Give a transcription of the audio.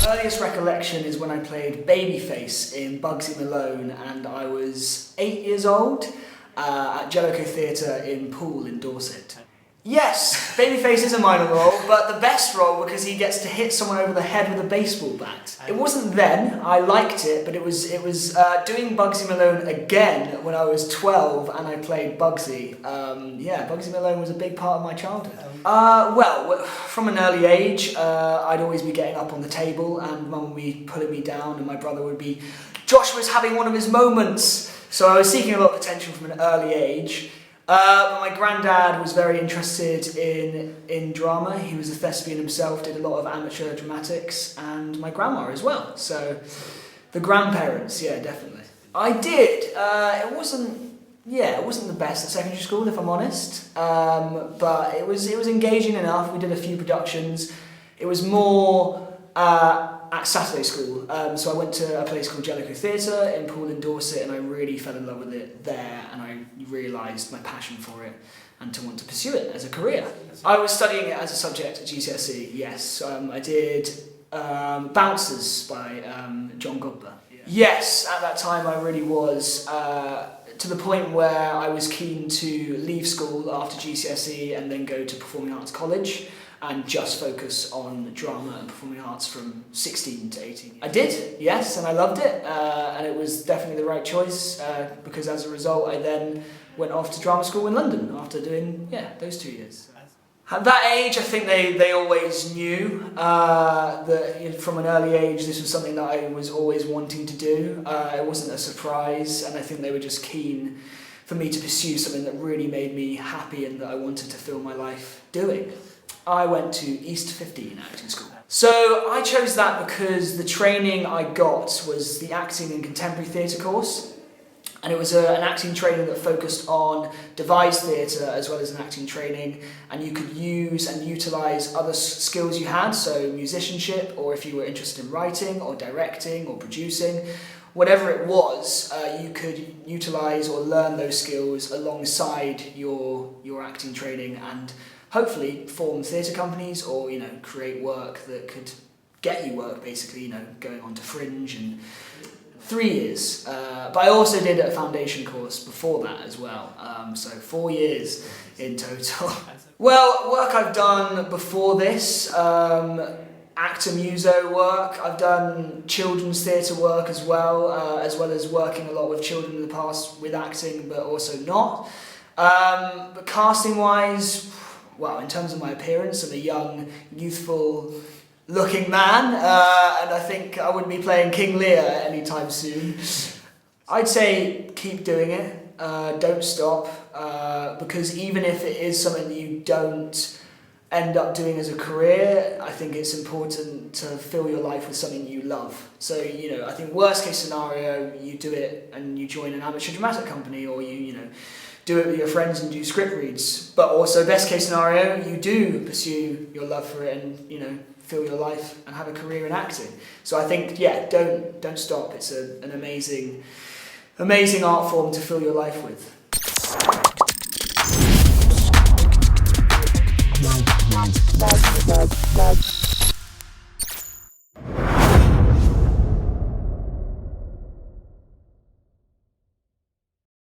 earliest recollection is when I played Babyface in Bugsy Malone, and I was 8 years old at Jellicoe Theatre in Poole in Dorset. Yes, Babyface is a minor role, but the best role because he gets to hit someone over the head with a baseball bat. It wasn't then, I liked it, but it was doing Bugsy Malone again when I was 12 and I played Bugsy. Yeah, Bugsy Malone was a big part of my childhood. Well, from an early age, I'd always be getting up on the table and Mum would be pulling me down and my brother would be, Joshua's having one of his moments. So I was seeking a lot of attention from an early age. But my granddad was very interested in drama. He was a thespian himself, did a lot of amateur dramatics, and my grandma as well. So the grandparents, yeah, definitely. I did. It wasn't the best at secondary school, if I'm honest. But it was engaging enough. We did a few productions. It was more at Saturday school. So I went to a place called Jellicoe Theatre in Poole in Dorset, and I really fell in love with it there, and I realised my passion for it and to want to pursue it as a career. I was studying it as a subject at GCSE, yes. I did Bouncers by John Godber. Yes, at that time I really was, to the point where I was keen to leave school after GCSE and then go to Performing Arts College and just focus on drama and performing arts from 16 to 18. I did, yes, and I loved it, and it was definitely the right choice, because as a result I then went off to drama school in London after doing, those 2 years. At that age, I think they always knew that from an early age this was something that I was always wanting to do. It wasn't a surprise, and I think they were just keen for me to pursue something that really made me happy and that I wanted to fill my life doing. I went to East 15 acting school. So I chose that because the training I got was the acting and contemporary theatre course, and it was an acting training that focused on devised theatre as well as an acting training, and you could use and utilise other skills you had, so musicianship, or if you were interested in writing or directing or producing, whatever it was, you could utilise or learn those skills alongside your acting training and hopefully form theatre companies or, create work that could get you work, basically, going on to Fringe and 3 years. But I also did a foundation course before that as well, so 4 years in total. Well, work I've done before this, actor muso work, I've done children's theatre work as well as working a lot with children in the past with acting, but also not. But casting-wise, well, in terms of my appearance, I'm a young, youthful-looking man, and I think I wouldn't be playing King Lear anytime soon. I'd say keep doing it, don't stop, because even if it is something that you don't end up doing as a career, I think it's important to fill your life with something you love. So, I think worst case scenario, you do it and you join an amateur dramatic company, or you do it with your friends and do script reads. But also, best case scenario, you do pursue your love for it and, fill your life and have a career in acting. So I think, don't stop. It's an amazing art form to fill your life with.